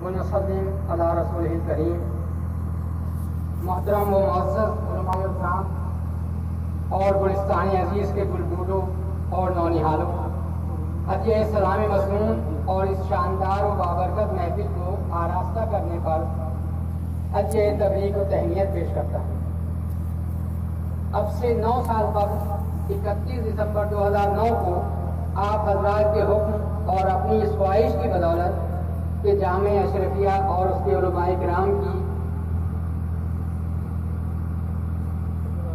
ونسلم علی رسول کریم. محترم و معزز علماء کرام اور گلستان عزیز کے بلبلوں اور نونہالوں، ہدیہ سلام مضمون اور اس شاندار و بابرکت محفل کو آراستہ کرنے پر ہدیہ تبریک و تہنیت پیش کرتا ہوں. اب سے 9 سال قبل 31 دسمبر 2009 کو آپ حضرات کے حکم اور اپنی اس خواہش کی بدولت کہ جامع اشرفیہ اور اس کے علماء کرام کی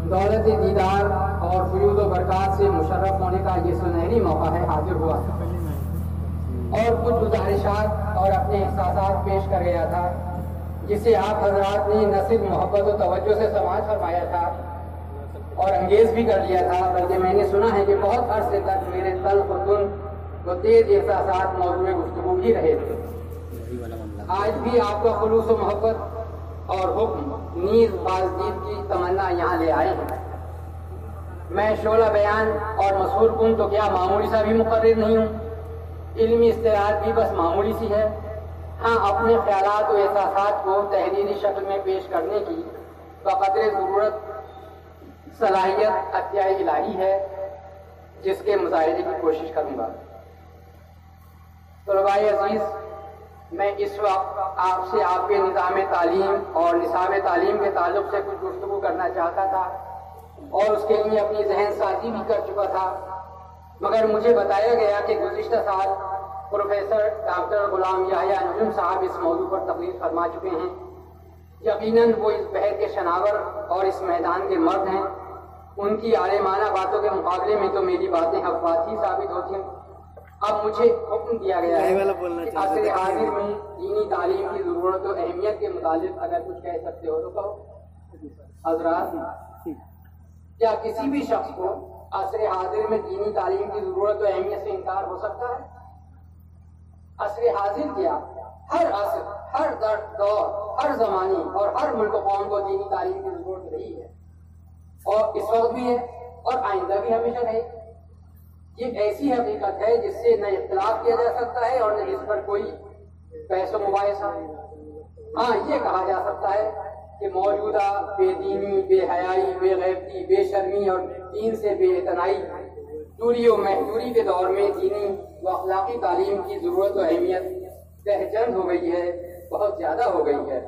دولت دیدار اور فیوض و برکات سے مشرف ہونے کا یہ سنہری موقع ہے حاضر ہوا اور کچھ گزارشات اور اپنے احساسات پیش کر گیا تھا، جسے آپ حضرات نے نہ صرف محبت و توجہ سے سماعت فرمایا تھا اور انگیز بھی کر لیا تھا، بلکہ میں نے سنا ہے کہ بہت عرصے تک میرے تلخ و تند و تیز احساسات موضوع گفتگو بھی رہے تھے. آج بھی آپ کا خلوص و محبت اور حکم نیز بازدید کی تمنا یہاں لے آئے ہیں. میں شعلہ بیان اور مسحور کن تو کیا معمولی سا بھی مقرر نہیں ہوں، علمی استعداد بھی بس معمولی سی ہے. ہاں، اپنے خیالات و احساسات کو تحریری شکل میں پیش کرنے کی بقدر ضرورت صلاحیت عطیہ الہی ہے، جس کے مظاہرے کی کوشش کروں گا. طلباء عزیز، میں اس وقت آپ سے آپ کے نظام تعلیم اور نصاب تعلیم کے تعلق سے کچھ گفتگو کرنا چاہتا تھا اور اس کے لیے اپنی ذہن سازی بھی کر چکا تھا، مگر مجھے بتایا گیا کہ گزشتہ سال پروفیسر ڈاکٹر غلام یحییٰ نجم صاحب اس موضوع پر تقریر فرما چکے ہیں. یقیناً وہ اس بحر کے شناور اور اس میدان کے مرد ہیں. ان کی عالمانہ باتوں کے مقابلے میں تو میری باتیں حقیقی ثابت ہوتی ہیں. اب مجھے حکم دیا گیا ہے کہ عصر حاضر میں دینی تعلیم کی ضرورت و اہمیت کے متعلق اگر کچھ کہہ سکتے ہو تو کہو. حضرات، کیا کسی بھی شخص کو عصر حاضر میں دینی تعلیم کی ضرورت و اہمیت سے انکار ہو سکتا ہے؟ عصر حاضر کیا، ہر عصر، ہر دور، ہر زمانے اور ہر ملک و قوم کو دینی تعلیم کی ضرورت رہی ہے اور اس وقت بھی ہے اور آئندہ بھی ہمیشہ رہے. یہ ایسی حقیقت ہے جس سے نہ اختلاف کیا جا سکتا ہے اور نہ اس پر کوئی بحث و مباحثہ. ہاں، یہ کہا جا سکتا ہے کہ موجودہ بے دینی، بے حیائی، بے غیرتی، بے شرمی اور دین سے بے اعتنائی، دوری و محدوری کے دور میں دینی و اخلاقی تعلیم کی ضرورت و اہمیت دہجند ہو گئی ہے، بہت زیادہ ہو گئی ہے.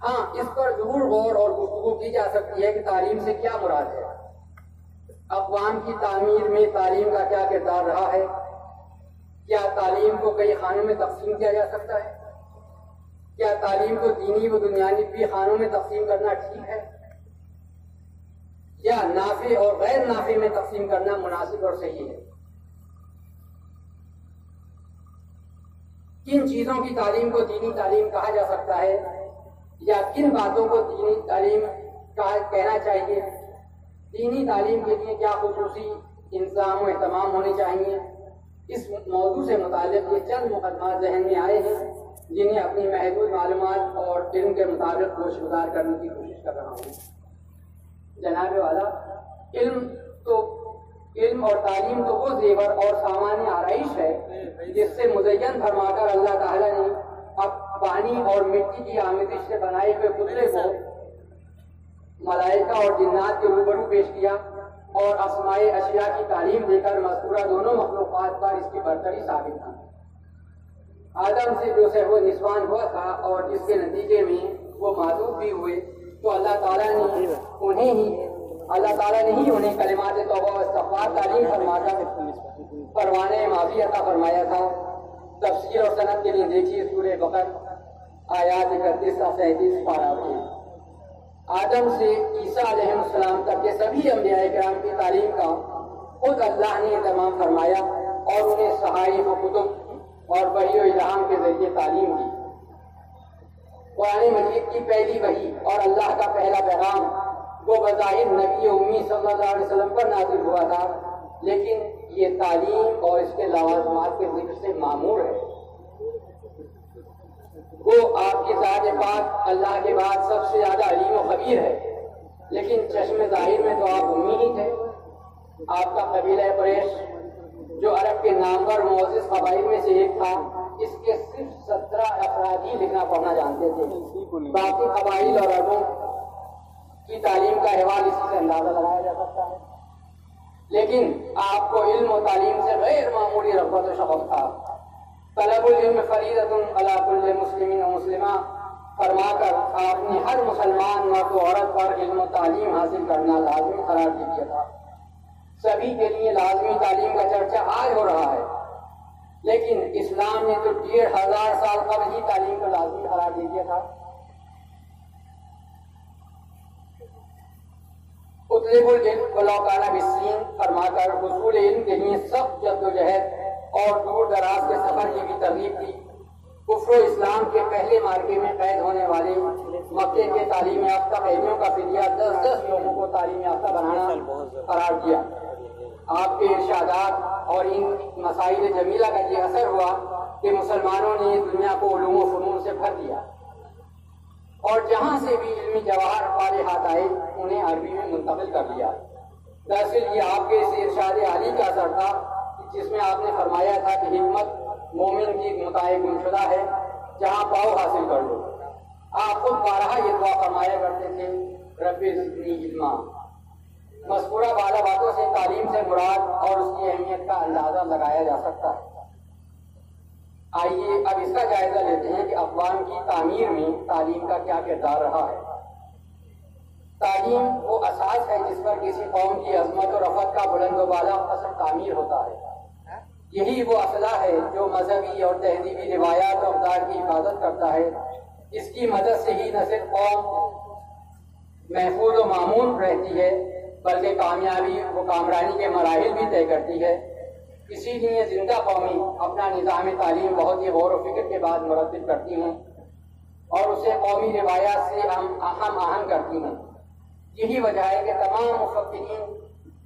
ہاں، اس پر ضرور غور اور گفتگو کی جا سکتی ہے کہ تعلیم سے کیا مراد ہے، اقوام کی تعمیر میں تعلیم کا کیا کردار رہا ہے، کیا تعلیم کو کئی خانوں میں تقسیم کیا جا سکتا ہے، کیا تعلیم کو دینی و دنیاوی خانوں میں تقسیم کرنا ٹھیک ہے یا نافع اور غیر نافع میں تقسیم کرنا مناسب اور صحیح ہے. کن چیزوں کی تعلیم کو دینی تعلیم کہا جا سکتا ہے یا کن باتوں کو دینی تعلیم کہنا چاہیے، دینی تعلیم کے لیے کیا خصوصی انتظام و اہتمام ہونے چاہیے. اس موضوع سے متعلق یہ چند مقدمات ذہن میں آئے ہیں جنہیں اپنی محدود معلومات اور علم کے مطابق گوش گزار کرنے کی کوشش کر رہا ہوں. جناب والا، علم اور تعلیم تو وہ زیور اور سامان آرائش ہے جس سے مزین فرما کر اللہ تعالیٰ نے اب پانی اور مٹی کی آمیزش سے بنائے ہوئے پتلے کو ملائکہ اور جنات کے روبرو پیش کیا اور اسماء اشیاء کی تعلیم دے کر مذکورہ دونوں مخلوقات پر اس کی برتری ثابت کی. آدم سے جو سہو نسوان ہوا تھا اور جس کے نتیجے میں وہ معذوب بھی ہوئے، تو اللہ تعالیٰ نے ہی انہیں کلمات توبہ و استغفار تعلیم فرما کر پروانے معافی عطا فرمایا تھا. تفسیر اور سند کے لیے دیکھیے سورہ بقرہ آیات 31 سے 37 پارہ میں. آدم سے عیسیٰ علیہ السلام تک کے سبھی انبیاء کرام کی تعلیم کا خود اللہ نے اہتمام فرمایا اور انہیں صحائف و کتب اور وحی و الہام کے ذریعے تعلیم دی. قرآن مجید کی پہلی وحی اور اللہ کا پہلا پیغام وہ بظاہر نبی امی صلی اللہ علیہ وسلم پر نازل ہوا تھا، لیکن یہ تعلیم اور اس کے لوازمات کے ذکر سے معمور ہے. وہ آپ کی ذات پاک اللہ کے بعد سب سے زیادہ علیم و خبیر ہے، لیکن چشم ظاہر میں تو آپ امی ہی تھے. آپ کا قبیلہ قریش جو عرب کے نامور معزز قبائل میں سے ایک تھا، اس کے صرف 17 افراد ہی لکھنا پڑھنا جانتے تھے. باقی قبائل اور عربوں کی تعلیم کا حوالہ اسی سے اندازہ لگایا جا سکتا ہے. لیکن آپ کو علم و تعلیم سے غیر معمولی رغبت و شغف تھا. طلب العلم فریضۃ علی کل مسلم و مسلمہ فرما کر آپ نے ہر مسلمان مرد و عورت پر علم و تعلیم حاصل کرنا لازمی قرار دے دیا تھا. سبھی کے لیے لازمی تعلیم کا چرچا آج ہو رہا ہے، لیکن اسلام نے تو 1500 سال قبل ہی تعلیم کو لازمی قرار دے دیا تھا. اطلب العلم ولو کان بالسین فرما کر حصول علم کے لیے سخت جدوجہد اور دور دراز کے سفر کی بھی ترغیب دی. کفر و اسلام کے پہلے مارکے میں قید ہونے والے مکے کے تعلیم یافتہ قیدیوں کا فدیہ 10 لوگوں کو تعلیم یافتہ بنانا قرار دیا. آپ کے ارشادات اور ان مسائل جمیلہ کا یہ اثر ہوا کہ مسلمانوں نے دنیا کو علوم و فنون سے بھر دیا اور جہاں سے بھی علمی جواہر ہمارے ہاتھ آئے انہیں عربی میں منتقل کر دیا. دراصل یہ آپ کے اس ارشاد عالی کا اثر تھا جس میں آپ نے فرمایا تھا کہ حکمت مومن کی متاع گمشدہ ہے، جہاں پاؤ حاصل کر لو. آپ خود بارہا یہ دعا فرمایا کرتے تھے، رب زدنی علما. مذکورہ بالا باتوں سے تعلیم سے مراد اور اس کی اہمیت کا اندازہ لگایا جا سکتا ہے. آئیے اب اس کا جائزہ لیتے ہیں کہ اقوام کی تعمیر میں تعلیم کا کیا کردار رہا ہے. تعلیم وہ اساس ہے جس پر کسی قوم کی عظمت و رفعت کا بلند و بالا اثر تعمیر ہوتا ہے. یہی وہ اسلحہ ہے جو مذہبی اور تہذیبی روایات اور اقدار کی حفاظت کرتا ہے. اس کی مدد سے ہی نہ صرف قوم محفوظ و معمون رہتی ہے بلکہ کامیابی و کامرانی کے مراحل بھی طے کرتی ہے. اسی لیے زندہ قومی اپنا نظام تعلیم بہت ہی غور و فکر کے بعد مرتب کرتی ہیں اور اسے قومی روایات سے ہم آہنگ کرتی ہیں. یہی وجہ ہے کہ تمام مفکرین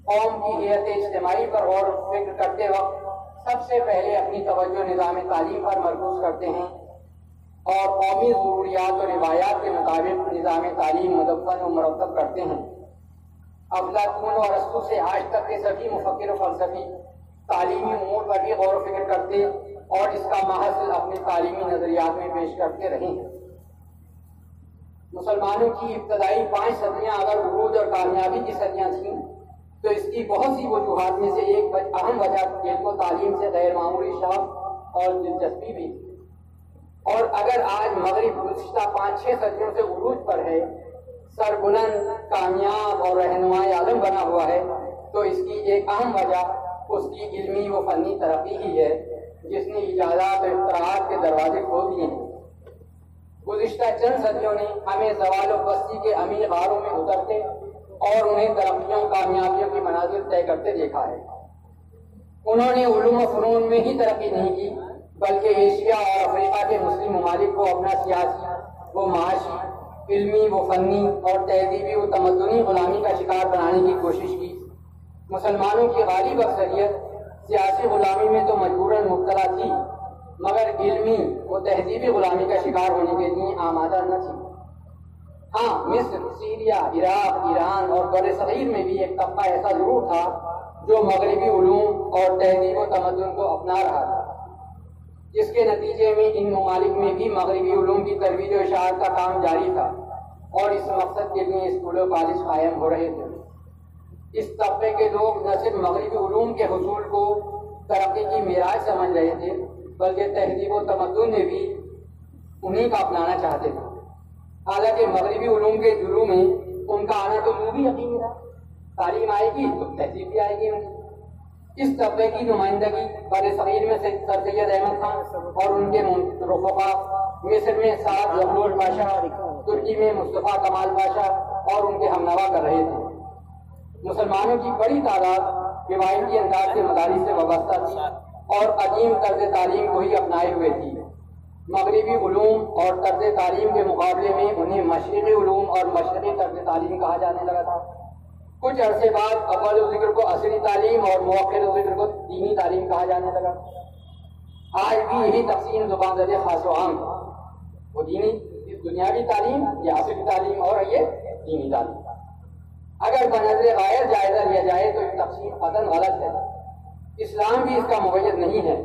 قوم کی حیثیت اجتماعی پر غور و فکر کرتے وقت سب سے پہلے اپنی توجہ نظام تعلیم پر مرکوز کرتے ہیں اور قومی ضروریات اور روایات کے مطابق نظام تعلیم مدون و مرتب کرتے ہیں. افلاطون اور ارسطو سے آج تک کے سبھی مفکر و فلسفی تعلیمی امور پر بھی غور و فکر کرتے اور اس کا محض اپنے تعلیمی نظریات میں پیش کرتے رہے ہیں. مسلمانوں کی ابتدائی 5 صدیاں اگر عروج اور کامیابی کی صدیاں تھیں تو اس کی بہت سی وجوہات میں سے ایک اہم وجہ علم و تعلیم سے غیر معمولی شوق اور دلچسپی بھی. اور اگر آج مغرب گزشتہ 5-6 صدیوں سے عروج پر ہے، سربلند، کامیاب اور رہنمائی عالم بنا ہوا ہے، تو اس کی ایک اہم وجہ اس کی علمی و فنی ترقی ہی ہے جس نے ایجادات و اختراعات کے دروازے کھول دیے ہیں. گزشتہ چند صدیوں نے ہمیں زوال و پستی کے عمیق غاروں میں اترتے اور انہیں ترقیوں کامیابیوں کی منازل طے کرتے دیکھا ہے. انہوں نے علوم و فنون میں ہی ترقی نہیں کی بلکہ ایشیا اور افریقہ کے مسلم ممالک کو اپنا سیاسی و معاشی، علمی و فنی اور تہذیبی و تمدنی غلامی کا شکار بنانے کی کوشش کی. مسلمانوں کی غالب اکثریت سیاسی غلامی میں تو مجبوراً مبتلا تھی مگر علمی و تہذیبی غلامی کا شکار ہونے کے لیے آمادہ نہ تھی. ہاں، مصر، سیریا، عراق، ایران اور بر صغیر میں بھی ایک طبقہ ایسا ضرور تھا جو مغربی علوم اور تہذیب و تمدن کو اپنا رہا تھا، جس کے نتیجے میں ان ممالک میں بھی مغربی علوم کی ترویج و اشاعت کا کام جاری تھا اور اس مقصد کے لیے اسکول و کالج قائم ہو رہے تھے. اس طبقے کے لوگ نہ صرف مغربی علوم کے حصول کو ترقی کی معراج سمجھ رہے تھے بلکہ تہذیب و تمدن میں بھی انہیں کا اپنانا چاہتے تھے. حالانکہ مغربی علوم کے جلو میں ان کا آنا تو یوں بھی یقینی تھا، تعلیم آئے گی تو تہذیب بھی آئے گی. اس طبقے کی نمائندگی بر صغیر میں سر سید احمد خان اور ان کے رفقا، مصر میں سعد زغلول پاشا، ترکی میں مصطفیٰ کمال پاشا اور ان کے ہمنوا کر رہے تھے. مسلمانوں کی بڑی تعداد روایتی انداز کے مدارس سے وابستہ تھی اور قدیم طرز تعلیم کو ہی اپنائے ہوئے تھی. مغربی علوم اور طرز تعلیم کے مقابلے میں انہیں مشرقی علوم اور مشرقی طرز تعلیم کہا جانے لگا تھا. کچھ عرصے بعد اول ذکر کو عصری تعلیم اور مؤخر ذکر کو دینی تعلیم کہا جانے لگا. آج بھی یہی تقسیم زبان زد خاص و عام ہے، وہ دینی دنیاوی تعلیم یا عصری تعلیم اور یہ دینی تعلیم. اگر بنظر غیر جائزہ لیا جائے تو یہ تقسیم قطعاً غلط ہے. اسلام بھی اس کا مقید نہیں ہے۔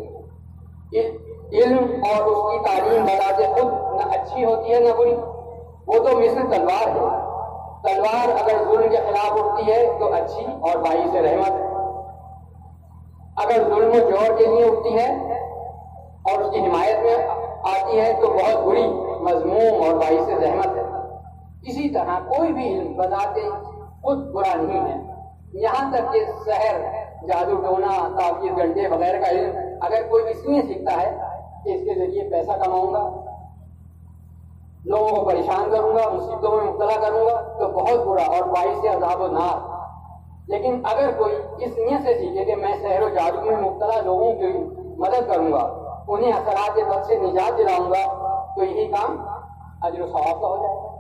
علم اور اس کی تعلیم بذات خود نہ اچھی ہوتی ہے نہ بری، وہ تو مثل تلوار ہے۔ تلوار اگر ظلم کے خلاف اٹھتی ہے تو اچھی اور باعث رحمت ہے، اگر ظلم و جور کے لیے اٹھتی ہے اور اس کی حمایت میں آتی ہے تو بہت بری، مذموم اور باعث رحمت ہے۔ اسی طرح کوئی بھی علم بذات خود برا نہیں ہے، یہاں تک کہ سحر، جادو ٹونا، تعویذ گھنٹے وغیرہ کا علم اگر کوئی اس لیے سیکھتا ہے کہ اس کے ذریعے پیسہ کماؤں گا، لوگوں کو پریشان کروں گا، مصیبتوں میں مبتلا کروں گا، تو بہت برا اور باعث عذاب و نار۔ لیکن اگر کوئی اس نیت سے سیکھے کہ میں سحر و جادو میں مبتلا لوگوں کی مدد کروں گا، انہیں اثرات بد سے نجات دلاؤں گا، تو یہی کام اجر و ثواب کا ہو جائے گا۔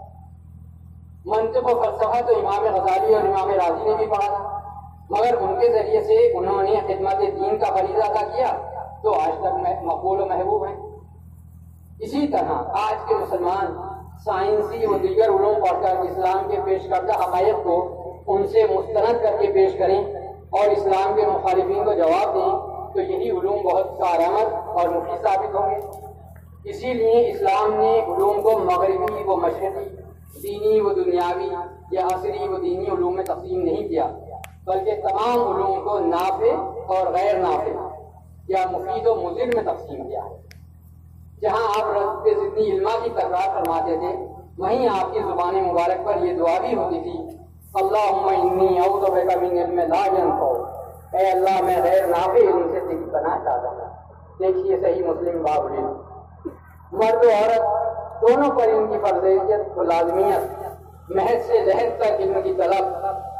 منطق و فلسفہ تو امام غزالی اور امام راضی نے بھی پڑھا تھا، مگر ان کے ذریعے سے انہوں نے خدمت دین کا فریضہ ادا کیا تو آج تک مقبول و محبوب ہیں۔ اسی طرح آج کے مسلمان سائنسی و دیگر علوم پڑھ کر اسلام کے پیش کردہ حقائق کو ان سے مستند کر کے پیش کریں اور اسلام کے مخالفین کو جواب دیں تو یہی علوم بہت کارآمد اور مفید ثابت ہوں گے۔ اسی لیے اسلام نے علوم کو مغربی و مشرقی، دینی و دنیاوی یا عصری و دینی علوم میں تقسیم نہیں کیا، بلکہ تمام علوم کو نافع اور غیر نافع یا مفید و مضر میں تقسیم کیا ہے۔ جہاں آپ رب ضدی علما کی تکرار فرماتے تھے، وہیں آپ کی زبان مبارک پر یہ دعا بھی ہوتی تھی، اللہم انی اعوذ بک من علم لا ینفع، اے اللہ میں غیر نافع علم سے تیری پناہ چاہتا ہوں۔ دیکھیے صحیح مسلم باب العلم، مرد و عورت دونوں پر ان کی فرضیت و لازمیت، محض سے لحد تک علم کی طلب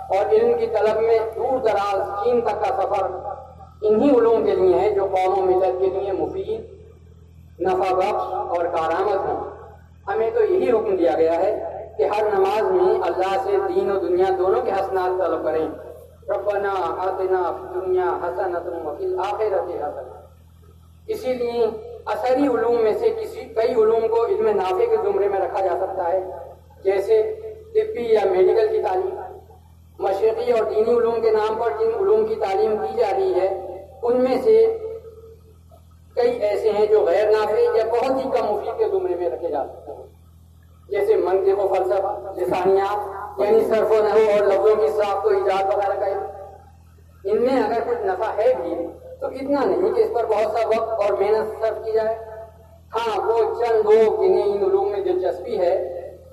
اور علم کی طلب میں دور دراز چین تک کا سفر انہی علوم کے لیے ہے جو قوم و ملت کے لیے مفید، نفع بخش اور کارآمد ہوں۔ ہمیں تو یہی حکم دیا گیا ہے کہ ہر نماز میں اللہ سے دین و دنیا دونوں کے حسنات طلب کریں، ربنا آتنا فی الدنیا حسنۃ وفی الآخرۃ حسنۃ۔ اسی لیے اثری علوم میں سے کئی علوم کو علم نافع کے زمرے میں رکھا جا سکتا ہے، جیسے طبی یا میڈیکل کی تعلیم۔ مشرقی اور دینی علوم کے نام پر جن علوم کی تعلیم دی جا رہی ہے ان میں سے کئی ایسے ہیں جو غیر نافع یا بہت ہی کم مفید کے زمرے میں رکھے جا سکتے ہیں، جیسے منطق و فلسفہ، لسانیات یعنی صرف و نحو اور لفظوں کی ساخت و ایجاد وغیرہ کا علم۔ ان میں اگر کچھ نفع ہے بھی تو اتنا نہیں کہ اس پر بہت سا وقت اور محنت صرف کی جائے۔ ہاں، وہ چند لوگ جنہیں ان علوم میں دلچسپی ہے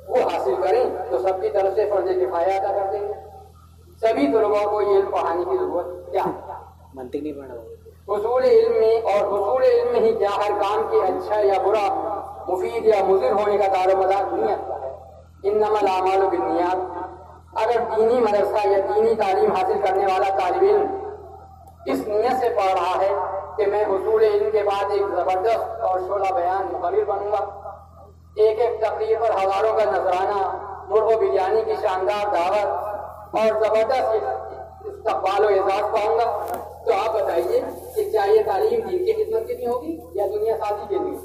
وہ حاصل کریں تو سب کی طرف سے فرض کفایہ ادا کر دیں گے۔ سبھی طلباء کو یہ علم پڑھانے کی ضرورت کیا ہے؟ منطق نہیں پڑھنا، حصول علم میں اور حصول علم میں ہی کیا ہر کام کے اچھا یا برا، مفید یا مضر ہونے کا دار و مدار نیت کا ہے۔ انما الاعمال بالنیات۔ اگر دینی مدرسہ یا دینی تعلیم حاصل کرنے والا طالب علم اس نیت سے پڑھ رہا ہے کہ میں حصول علم کے بعد ایک زبردست اور شعلہ بیان مقرر بنوں گا، ایک ایک تقریر پر ہزاروں کا نذرانہ، مرغ و بریانی کی شاندار دعوت اور زبردست استقبال و اعزاز پاؤں گا، تو آپ بتائیے کہ کیا یہ تعلیم دین کی خدمت کے لیے ہوگی یا دنیا سازی کے لیے؟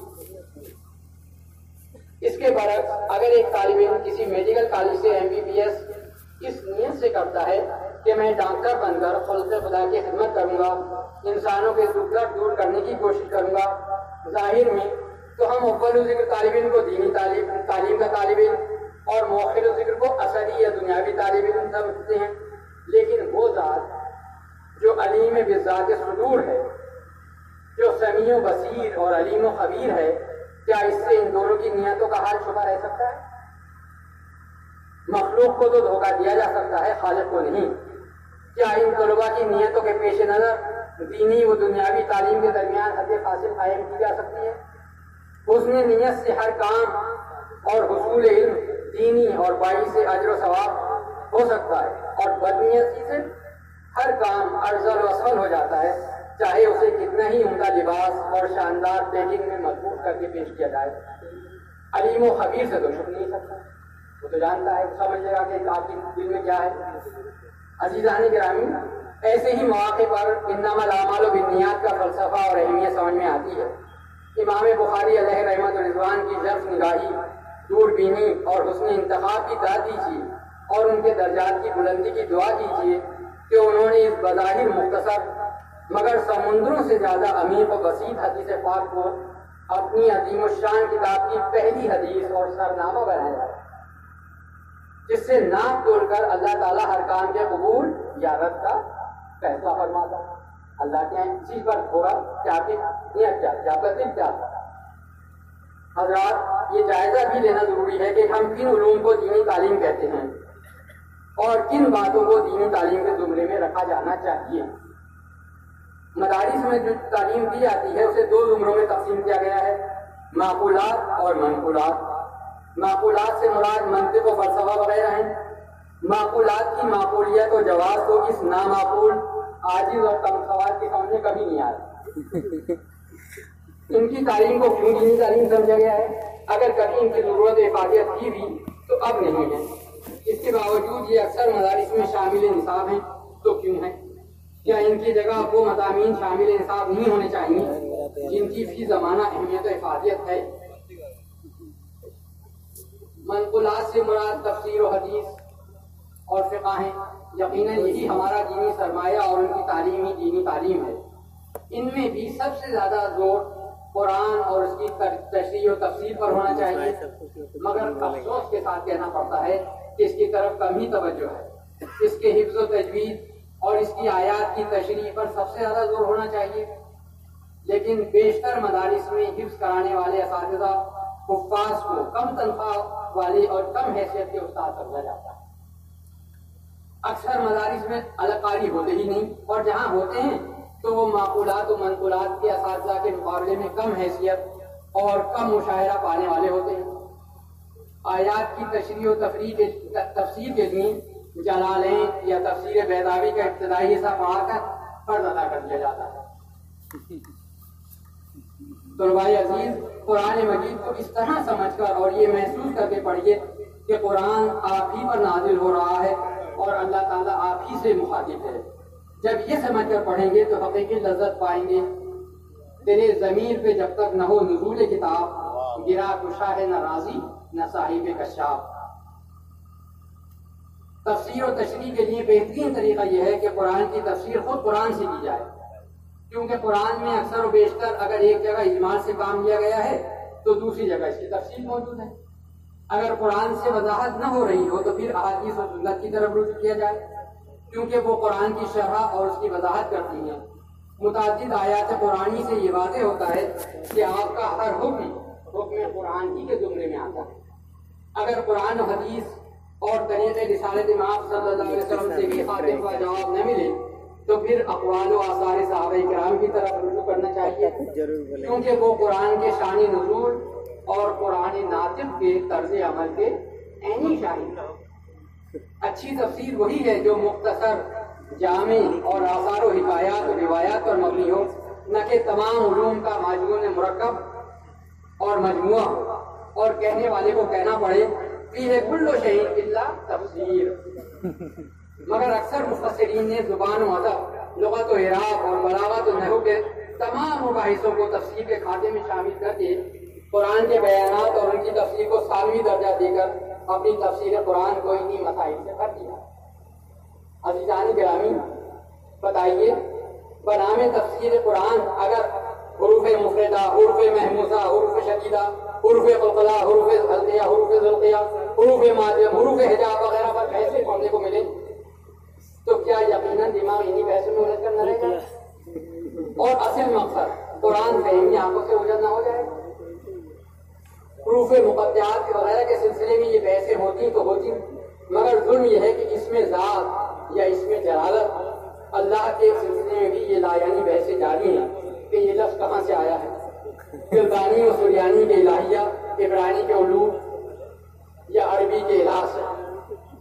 اس کے برعکس اگر ایک طالب علم کسی میڈیکل کالج سے MBBS اس نیت سے کرتا ہے کہ میں ڈاکٹر بن کر خلق خدا کی خدمت کروں گا، انسانوں کے دکھ درد دور کرنے کی کوشش کروں گا، ظاہر میں تو ہم اول ذکر طالب علم کو دینی تعلیم کا طالب علم اور مؤخر ذکر کو اثری یا دنیاوی طالب علم سمجھتے ہیں، لیکن وہ ذات جو علیم بذات صدور ہے، جو سمیع و بصیر اور علیم و خبیر ہے، کیا اس سے ان دونوں کی نیتوں کا حال چھپا رہ سکتا ہے؟ مخلوق کو تو دھوکہ دیا جا سکتا ہے، خالق کو نہیں۔ کیا ان طلباء کی نیتوں کے پیش نظر دینی و دنیاوی تعلیم کے درمیان حد فاصل قائم کی جا سکتی ہے؟ حسن نیت سے ہر کام اور حصول علم دینی اور باعث اجر و ثواب ہو سکتا ہے، اور بدنیتی سے ہر کام ارذل و اسفل ہو جاتا ہے، چاہے اسے کتنا ہی عمدہ لباس اور شاندار پیکنگ میں مضبوط کر کے پیش کیا جائے۔ علیم و خبیر سے تو چھپ نہیں سکتا، وہ تو جانتا ہے، سمجھ لے گا کہ آپ کے دل میں کیا ہے۔ عزیزان گرامی، ایسے ہی مواقع پر انما الاعمال بالنیات کا فلسفہ اور اہمیت سمجھ میں آتی ہے۔ امام بخاری علیہ رحمت و رضوان کی ظرف نگاہی، دور بینی اور حسن انتخاب کی داد دیجیے اور ان کے درجات کی بلندی کی دعا کیجیے کہ انہوں نے اس بظاہر مختصر مگر سمندروں سے زیادہ عمیق و بسیط حدیث پاک کو اپنی عظیم الشان کتاب کی پہلی حدیث اور سرنامہ بنایا ہے، جس سے ناپ توڑ کر اللہ تعالیٰ ہر کام کے قبول یا رد کا فیصلہ فرماتا ہے۔ اللہ کے چیز پر ہوگا کہ آپ کی نیت کیا ہے، آپ کا دل کیا ہے۔ حضرات، یہ جائزہ بھی لینا ضروری ہے کہ ہم کن علوم کو دینی تعلیم کہتے ہیں اور کن باتوں کو دینی تعلیم کے زمرے میں رکھا جانا چاہیے۔ مدارس میں جو تعلیم دی جاتی ہے اسے دو زمروں میں تقسیم کیا گیا ہے، معقولات اور منقولات۔ معقولات سے مراد منطق و فلسفہ وغیرہ ہیں۔ معقولات کی معقولیت و جواز کو اس نامعقول، عاجز اور کم سوال کے سامنے کبھی نہیں آیا۔ ان کی تعلیم کو کیوں دینی تعلیم سمجھا گیا ہے؟ اگر کبھی ان کی ضرورت افادیت کی بھی تو اب نہیں ہے۔ اس کے باوجود یہ اکثر مدارس میں شامل نصاب ہیں تو کیوں ہیں؟ کیا ان کی جگہ وہ مضامین شامل نصاب نہیں ہونے چاہیے جن کی فی زمانہ اہمیت و افادیت ہے؟ منقولات سے مراد تفسیر و حدیث اور فقہ ہیں۔ یقیناً یہی ہمارا دینی سرمایہ اور ان کی تعلیم ہی دینی تعلیم ہے۔ ان میں بھی سب سے زیادہ زور قرآن اور اس کی تشریح و تفسیر پر ہونا چاہیے، مگر افسوس کے ساتھ کہنا پڑتا ہے کہ اس کی طرف کم ہی توجہ ہے۔ اس کے حفظ و تجوید اور اس کی آیات کی تشریح پر سب سے زیادہ زور ہونا چاہیے، لیکن بیشتر مدارس میں حفظ کرانے والے اساتذہ حفاظ کو کم تنخواہ والے اور کم حیثیت کے استاد سمجھا جاتا ہے۔ اکثر مدارس میں القاری ہوتے ہی نہیں، اور جہاں ہوتے ہیں تو وہ معقولات و منقولات کے اساتذہ کے مقابلے میں کم حیثیت اور کم مشاہرہ پانے والے ہوتے ہیں۔ آیات کی تشریح و تفسیر کے لیے جلالین یا تفسیر بیضاوی کا ابتدائی حصہ پڑھا کر فرض ادا کر دیا جاتا ہے۔ طلباء عزیز، قرآن مجید کو اس طرح سمجھ کر اور یہ محسوس کر کے پڑھیے کہ قرآن آپ ہی پر نازل ہو رہا ہے اور اللہ تعالیٰ آپ ہی سے مخاطب ہے۔ جب یہ سمجھ کر پڑھیں گے تو حقیقی لذت پائیں گے۔ تیرے ضمیر پہ جب تک نہ ہو نزول کتاب، گرا کشا ہے نہ راضی نہ صاحب کشاف۔ تفسیر و تشریح کے لیے بہترین طریقہ یہ ہے کہ قرآن کی تفسیر خود قرآن سے کی جائے، کیونکہ قرآن میں اکثر و بیشتر اگر ایک جگہ اجمال سے کام لیا گیا ہے تو دوسری جگہ اس کی تفصیل موجود ہے۔ اگر قرآن سے وضاحت نہ ہو رہی ہو تو پھر احادیث و سنت کی طرف رجوع کیا جائے، کیونکہ وہ قرآن کی شرح اور اس کی وضاحت کرتی ہیں۔ متعدد آیات قرآنی سے یہ واضح ہوتا ہے کہ آپ کا ہر حکم قرآن ہی کے زمرے میں آتا ہے۔ اگر قرآن و حدیث اور طریق رسالت امام صلی اللہ علیہ وسلم سے بھی خاطب کا جواب نہ ملے تو پھر اقوال و آثار صحابہ کرام کی طرف رجوع کرنا چاہیے، کیونکہ وہ قرآن کے شان نزول اور قرآن ناطق کے طرز عمل کے عینی شاہد ہیں۔ اچھی تفسیر وہی ہے جو مختصر، جامع اور آثار و حکایات و روایات پر مبنی ہو، نہ کہ تمام علوم کا مجموعہ مرکب اور مجموعہ ہو اور کہنے والے کو کہنا پڑے فیہ کل شیء الا تفسیر۔ مگر اکثر مفسرین نے زبان و ادب، لغت و اعراب اور بلاغت و نحو کے تمام مباحثوں کو تفسیر کے کھاتے میں شامل کر کے قرآن کے بیانات اور ان کی تفسیر کو ثانوی درجہ دے کر اپنی تفسیر قرآن کو انہی مسائل سے کر دیا۔ عزیزان گرامی، بتائیے بنام تفسیر قرآن اگر حروف مفردہ، حروف محموزہ، حروف شدیدہ، حروف قلقلہ، حروف حلقیہ، حروف ذلقیہ، حروف مادم، حروف حجاب وغیرہ پر بحثیں پڑھنے کو ملے تو کیا یقیناً دماغ انہی بحثوں میں الجھ کر نہ رہے گا؟ اور اصل مقصد قرآن فہمی آنکھوں سے اوجھل نہ ہو جائے؟ حروف مقطعات وغیرہ کے سلسلے میں یہ بحثیں ہوتی تو ہوتی، مگر ظلم یہ ہے کہ اس میں ذات یا اس میں جلالت اللہ کے سلسلے میں بھی یہ لایانی بحثیں جاری ہیں کہ یہ لفظ کہاں سے آیا ہے۔ گلبانی و سریانی کے الہیہ، عبرانی کے علوم یا عربی کے الہ سے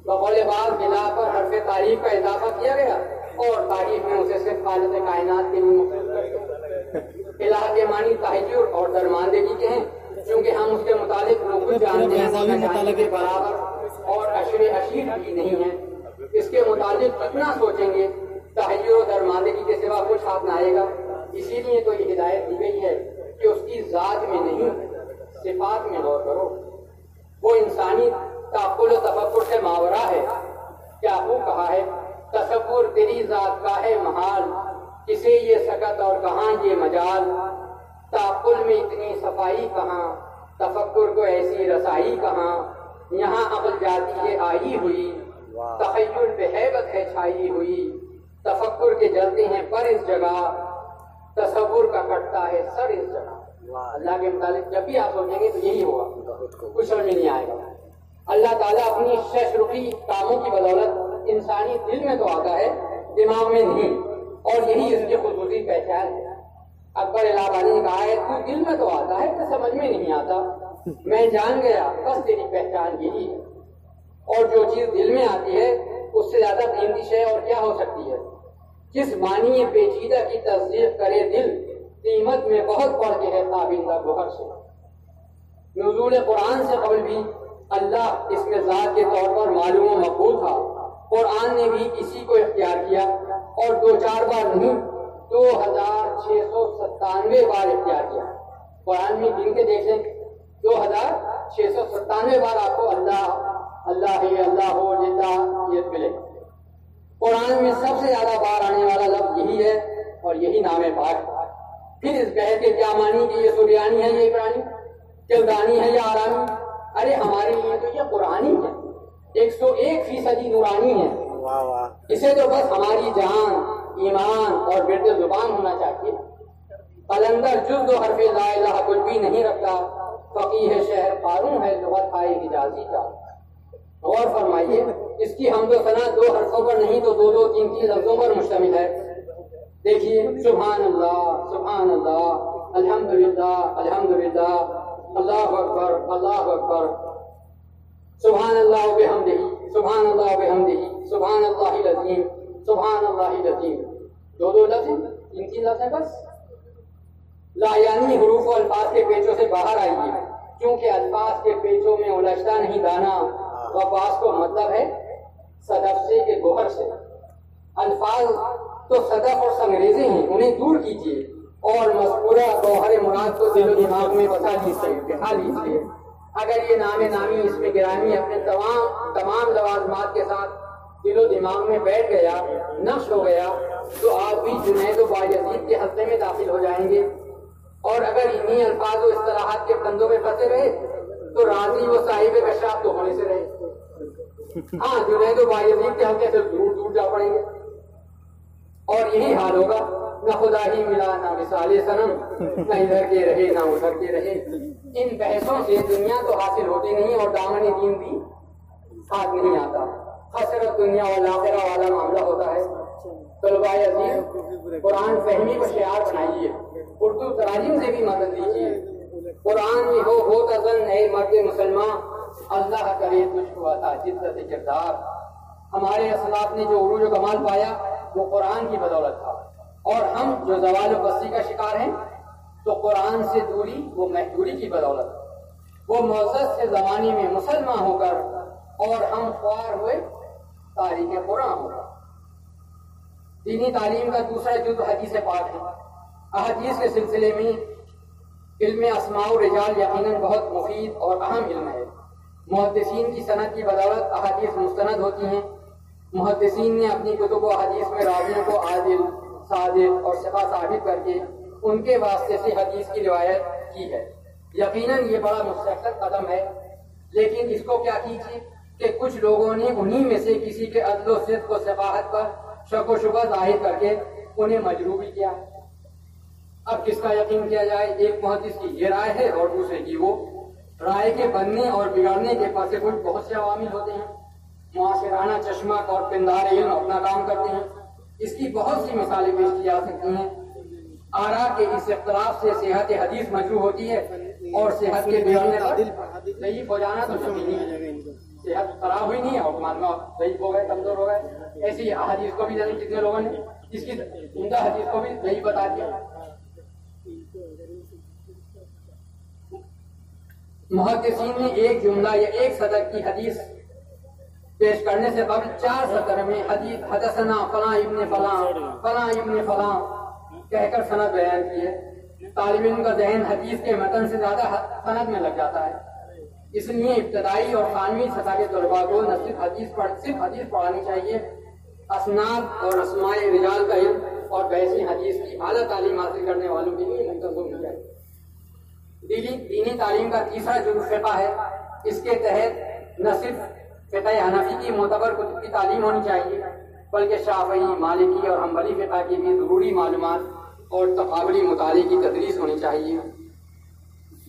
بقول بعض بلا پر حرف تعریف کا اضافہ کیا گیا اور تعریف میں اسے صرف خالق کائنات کے لیے مختص کر دیا۔ الہ کے معنی تحجر اور درماندگی کے ہیں، کیونکہ ہم اس کے متعلق جو کچھ جانتے ہیں کے برابر اور عشر عشیر بھی نہیں ہیں۔ اس کے متعلق کتنا سوچیں گے، تحیر و درماندگی کے سوا کچھ ہاتھ نہ آئے گا۔ اسی لیے تو یہ ہدایت دی گئی ہے کہ اس کی ذات میں نہیں، صفات میں غور کرو۔ وہ انسانی تعقل و تفکر سے ماورا ہے۔ کیا وہ کہا ہے تصور تیری ذات کا ہے محال، کسے یہ سکت اور کہاں یہ مجال، تعقل میں اتنی صفائی کہاں، تفکر کو ایسی رسائی کہاں، یہاں عقل جاتی ہے آئی ہوئی، تخیل پہ ہیبت ہے چھائی ہوئی، تفکر کے جلتے ہیں پر اس جگہ، تصور کا کٹتا ہے سر اس جگہ۔ اللہ کے متعلق جب بھی آپ سوچیں گے تو یہی ہوگا، کچھ سمجھ میں نہیں آئے گا۔ اللہ تعالیٰ اپنی ششرخی کاموں کی بدولت انسانی دل میں تو آتا ہے، دماغ میں نہیں، اور یہی اس کی خصوصی پہچان ہے۔ اکبر الہ آبادی نے کہا ہے تو دل میں تو آتا ہے تو سمجھ میں نہیں آتا، میں جان گیا بس تیری پہچان یہی ہے۔ اور جو چیز دل میں آتی ہے اس سے زیادہ قیمتی شے اور کیا ہو سکتی ہے؟ جس معنی پیچیدہ کی تصدیق کرے دل، قیمت میں بہت بڑھ کے ہے تابندہ گوہر سے۔ نزول قرآن سے قبل بھی اللہ اس میں ذات کے طور پر معلوم و مقبول تھا، قرآن نے بھی اسی کو اختیار کیا، اور 2-4 بار نہیں 2697 بار اختیار کیا۔ قرآن میں گن کے دیکھ لیں، 2697 بار آپ کو اللہ اللہ ہی اللہ ہو للہ ملے۔ قرآن میں سب سے زیادہ بار آنے والا لفظ یہی ہے اور یہی نام پاک۔ پھر اس بحث کے کیا معنی کہ یہ سریانی ہے یہ عبرانی، کلدانی ہے یا آرامی؟ ارے ہمارے لیے تو یہ قرآنی ہے، 101% نورانی ہے۔ اسے تو بس ہماری جان، ایمان اور برد زبان ہونا چاہیے۔ قلندر جز و حرف لا الہ کچھ بھی نہیں رکھتا، فقیہ شہر قارون ہے لغت آئے حجازی کا۔ غور فرمائیے، اس کی حمد و ثنا 2 حرفوں پر نہیں تو 2 3 لفظوں پر مشتمل ہے۔ دیکھیے، سبحان اللہ، الحمدللہ الحمدللہ، اللہ اکبر اللہ اکبر، سبحان اللہ بحمدہ سبحان اللہ بحمدہ، سبحان اللہ العظیم سبحان اللہ العظیم۔ 2 لفظ ہیں، 3 لفظ ہیں بس۔ لا یعنی حروف و الفاظ کے پیچوں سے باہر آئیے، کیونکہ الفاظ کے پیچوں میں الجھتا نہیں دانا، وفاظ کو مطلب ہے صدف سے کے گوہر سے۔ الفاظ تو صدف اور سنگریزے ہیں، انہیں دور کیجیے اور مذکورہ گوہر مراد کو دل و دماغ میں بسا لیجیے۔ اگر یہ نام نامی اس میں گرامی اپنے تمام لوازمات کے ساتھ دل و دماغ میں بیٹھ گیا، نقش ہو گیا، تو آپ بھی جنید و بایزید کے حلقے میں داخل ہو جائیں گے۔ اور اگر انہی الفاظ و اصطلاحات کے بندوں میں پھنسے رہے تو راضی و صاحب کشاف تو ہونے سے رہے۔ ہاں، جنید و بایزید کے حلقے سے دور دور جا پڑیں گے، اور یہی حال ہوگا، نہ خدا ہی ملا نہ مثال صنم، نہ ادھر کے رہے نہ ادھر کے رہے۔ ان بحثوں سے دنیا تو حاصل ہوتی نہیں اور دامن دین بھی ہاتھ نہیں آتا، خسرت دنیا والآخرہ والا معاملہ ہوتا ہے۔ طلباء عزیز، قرآن فہمی کو شعار بنائیے، اردو تراجم سے بھی مدد لیجیے۔ قرآن میں ہو تزن اے مرد مسلمان، اللہ کرے تجھ کو عطا جدت کردار۔ ہمارے اسلاف نے جو عروج و کمال پایا وہ قرآن کی بدولت تھا، اور ہم جو زوال و پستی کا شکار ہیں تو قرآن سے دوری وہ محدوری کی بدولت۔ وہ معزز سے زمانے میں مسلمان ہو کر اور ہم خوار ہوئے تاریخ قرآن ہو کر۔ دینی تعلیم کا دوسرا جز حدیث پاک ہے۔ احادیث کے سلسلے میں علم اسماء و رجال یقیناً بہت مفید اور اہم علم ہے۔ محدثین کی سند کی بدولت احادیث مستند ہوتی ہیں۔ محدثین نے اپنی کتب و حدیث میں راویوں کو عادل، صادق اور ثقہ ثابت کر کے ان کے واسطے سے حدیث کی روایت کی ہے۔ یقیناً یہ بڑا مستحکم قدم ہے، لیکن اس کو کیا کیجیے کہ کچھ لوگوں نے انہی میں سے کسی کے عدل و صدق و صفاحت پر شک و شبہ ظاہر کر کے انہیں مجروح بھی کیا۔ اب کس کا یقین کیا جائے؟ ایک محدث کی یہ رائے ہے اور دوسرے کی وہ۔ رائے کے بننے اور بگڑنے کے پس پشت بہت سے عوامل ہوتے ہیں۔ معاصرانہ چشمک اور پندار علم اپنا کام کرتے ہیں۔ اس کی بہت سی مثالیں پیش کی جا سکتی ہیں۔ آراء کے اس اختلاف سے صحت حدیث مجروح ہوتی ہے، اور صحت کے بگڑنے پر ضعیف ہو جانا تو یقینی ہے۔ صحت خراب ہوئی نہیں اور معلوم ضعیف ہو گئے، کمزور ہو گئے۔ ایسی حدیث کو بھی کتنے لوگوں نے اس کی عمدہ حدیث کو بھی ضعیف بتا دیا۔ محدثین نے ایک جملہ یا ایک سطر کی حدیث پیش کرنے سے قبل 4 سطر میں حدیث حدثنا فلاں ابن فلاں فلاں ابن فلاں کہہ کر سند بیان کی ہے۔ طالب علم کا ذہن حدیث کے متن سے زیادہ سند میں لگ جاتا ہے، اس لیے ابتدائی اور ثانوی سطح کے طلباء کو نہ صرف حدیث پڑھانی چاہیے، اسناد اور اسماء رجال کا علم اور بحث حدیث کی اعلیٰ تعلیم حاصل کرنے والوں کے لیے منتظم ہو جائے۔ دینی تعلیم کا تیسرا جزو فقہ ہے۔ اس کے تحت نہ صرف فقہ حنفی کی معتبر کتب کی تعلیم ہونی چاہیے بلکہ شافعی، مالکی اور حنبلی فقہ کی بھی ضروری معلومات اور تقابلی مطالعے کی تدریس ہونی چاہیے۔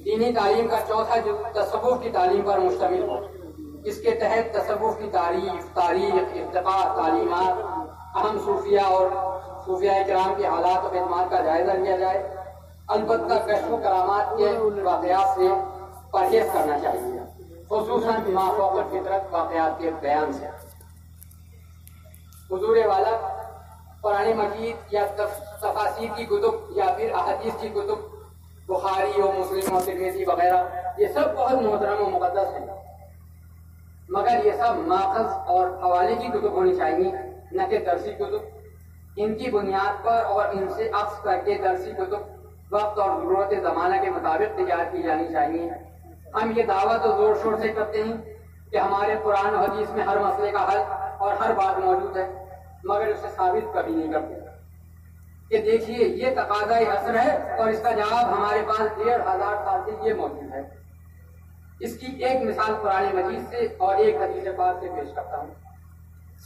دینی تعلیم کا چوتھا جزو تصوف کی تعلیم پر مشتمل ہے۔ اس کے تحت تصوف کی تاریخ، ارتقاء، تعلیمات، اہم صوفیہ اور صوفیہ کرام کے حالات و خدمات کا جائزہ لیا جائے۔ البتہ کشف و کرامات کے واقعات سے پرہیز کرنا چاہیے، خصوصاً ما فوق الفطرت واقعات کے بیان سے۔ حضور والا قرآن مجید یا تفاسیر کی کتب یا پھر احادیث کی کتب، بخاری و مسلم و ترمذی وغیرہ، یہ سب بہت محترم و مقدس ہیں، مگر یہ سب ماخذ اور حوالے کی کتب ہونی چاہیے، نہ کہ درسی کتب۔ ان کی بنیاد پر اور ان سے عکس کر کے درسی کتب وقت اور ضرورت زمانہ کے مطابق تیار کی جانی چاہیے۔ ہم یہ دعویٰ تو زور شور سے کرتے ہیں کہ ہمارے قرآن و حدیث میں ہر مسئلے کا حل اور ہر بات موجود ہے، مگر اسے ثابت کبھی نہیں کرتے کہ دیکھیے یہ تقاضۂ عصر ہے اور اس کا جواب ہمارے پاس 1500 سال سے یہ موجود ہے۔ اس کی ایک مثال قرآن مجید سے اور ایک حدیث پاک سے پیش کرتا ہوں۔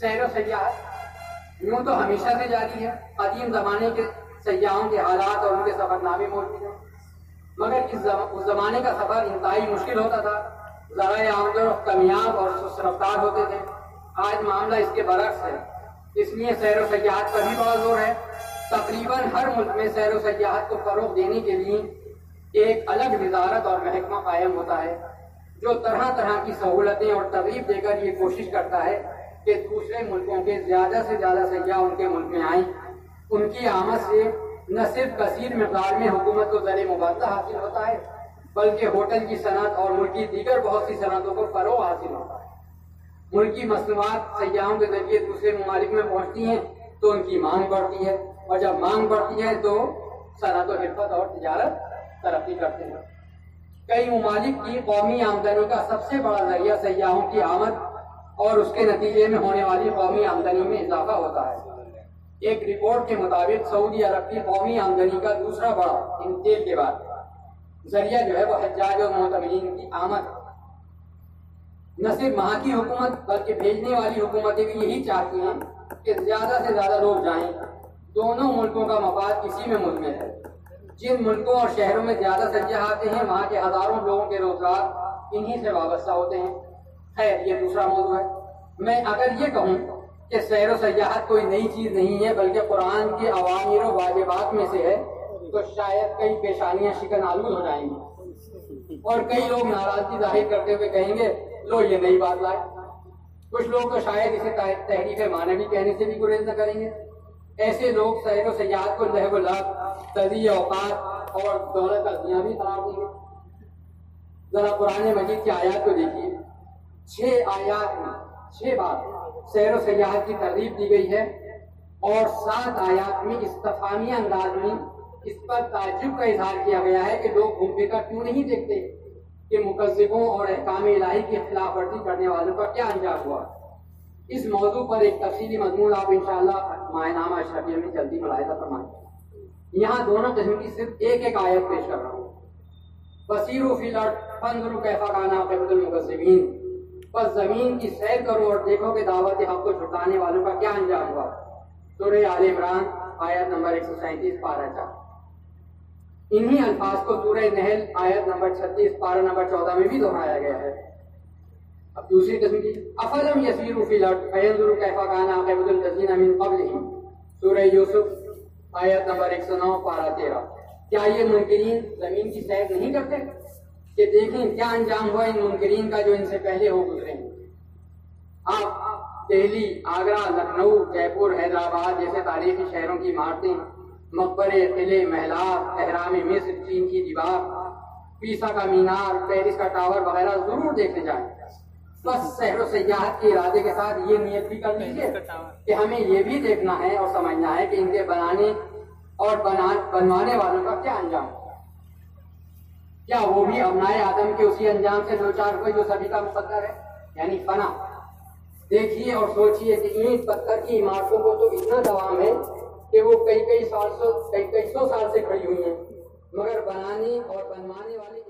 سیر و سیاحت یوں تو ہمیشہ سے جاری ہے، قدیم زمانے کے سیاحوں کے حالات اور ان کے سفر نامے موجود ہیں، مگر اس زمانے کا سفر انتہائی مشکل ہوتا تھا، ذرائع آمد و کمیاب اور سست رفتار ہوتے تھے۔ آج معاملہ اس کے برعکس ہے، اس لیے سیر و سیاحت پر بھی بہت زور ہے۔ تقریباً ہر ملک میں سیر و سیاحت کو فروغ دینے کے لیے ایک الگ وزارت اور محکمہ قائم ہوتا ہے جو طرح طرح کی سہولتیں اور ترغیب دے کر یہ کوشش کرتا ہے کہ دوسرے ملکوں کے زیادہ سے زیادہ سیاح ان کے ملک میں آئیں۔ ان کی آمد سے نہ صرف کثیر مقدار میں حکومت کو زر مبادلہ حاصل ہوتا ہے بلکہ ہوٹل کی صنعت اور ملک کی دیگر بہت سی صنعتوں کو فروغ حاصل ہوتا ہے۔ ملکی مصنوعات سیاحوں کے ذریعے دوسرے ممالک میں پہنچتی ہیں تو ان کی مانگ بڑھتی ہے، اور جب مانگ بڑھتی ہے تو صنعت و حرفت اور تجارت ترقی کرتے ہیں۔ کئی ممالک کی قومی آمدنی کا سب سے بڑا ذریعہ سیاحوں کی آمد اور اس کے نتیجے میں ہونے والی قومی آمدنی میں اضافہ ہوتا ہے۔ ایک رپورٹ کے مطابق سعودی عرب کی قومی آمدنی کا دوسرا بڑا ان تیل کے بعد ذریعہ جو ہے وہ حجاج اور معتمرین کی آمد۔ نہ صرف وہاں کی حکومت بلکہ بھیجنے والی حکومتیں بھی یہی چاہتی ہیں کہ زیادہ سے زیادہ لوگ جائیں۔ دونوں ملکوں کا مفاد اسی میں مضمر ہے۔ جن ملکوں اور شہروں میں زیادہ سیاح آتے ہیں وہاں کے ہزاروں لوگوں کے روزگار انہی سے وابستہ ہوتے ہیں۔ خیر یہ دوسرا موضوع ہے۔ میں اگر یہ کہوں کہ سیر و سیاحت کوئی نئی چیز نہیں ہے بلکہ قرآن کے اوامر و واجبات میں سے ہے تو شاید کئی پیشانیاں شکن آلود ہو جائیں گی اور کئی لوگ ناراضگی ظاہر کرتے ہوئے کہیں گے لو یہ نئی بات لائے۔ کچھ لوگ تو شاید اسے تحریف معنوی کہنے سے بھی گریز نہ کریں گے۔ ایسے لوگ سیر و سیاحت کو لہو و لعب، تضییع اوقات اور دولت کا دنیا بھی قرار دیں گے۔ ذرا قرآن مجید کی آیات کو دیکھیے، 6 آیات میں 6 بار سیر و سیاحت کی ترغیب دی گئی ہے اور 7 آیات میں استفہامی انداز میں اس پر تعجب کا اظہار کیا گیا ہے کہ لوگ گھوم پھر کر کیوں نہیں دیکھتے کہ مکذبوں اور احکام الہی کی خلاف ورزی کرنے والوں کا کیا انجام ہوا۔ اس موضوع پر ایک تفصیلی مضمون آپ انشاءاللہ ماہ نامہ اشرفیہ میں جلدی ملاحظہ فرمائیں۔ یہاں دونوں قسم کی صرف ایک آیت پیش کر رہا ہوں۔ بصیروا فی الارض فانظروا کیف کان عاقبۃ المکذبین، بس زمین کی سیر کرو اور دیکھو کہ دعوت حق کو جھٹلانے والوں کا کیا انجام ہوا۔ سورہ آل عمران آیت نمبر 137 پارہ 4۔ انہی الفاظ کو سورہ نحل آیت نمبر 36 پارہ نمبر 14 میں بھی دہرایا گیا ہے۔ اب دوسری قسم کی افلم یسیروا فی الارض فینظروا کیف کان عاقبۃ الذین من قبلہم، سورہ یوسف آیت نمبر 109 پارہ 13۔ کیا یہ منکرین زمین کی سیر نہیں کرتے کہ دیکھیں کیا انجام ہوا ان منکرین کا جو ان سے پہلے ہو گزرے ہیں۔ آپ دہلی، آگرہ، لکھنؤ، جے پور، حیدرآباد جیسے تاریخی شہروں کی عمارتیں، مقبرے، قلعے، محلات، اہرام مصر، چین کی دیوار، پیسا کا مینار، پیرس کا ٹاور وغیرہ ضرور دیکھنے جائیں۔ بس سیر و سیاحت کے ارادے کے ساتھ یہ نیت بھی کر لیجیے کہ ہمیں یہ بھی دیکھنا ہے اور سمجھنا ہے کہ ان کے بنانے اور بنوانے والوں کا کیا انجام ہوا۔ کیا وہ بھی ابنائے آدم کے اسی انجام سے دوچار ہوئے جو سبھی کا مقدر ہے، یعنی فنا۔ دیکھیے اور سوچئے کہ اینٹ پتھر کی عمارتوں کو تو اتنا دوام ہے کہ وہ کئی سو سال سے کھڑی ہوئی ہیں، مگر بنانے اور بنوانے والے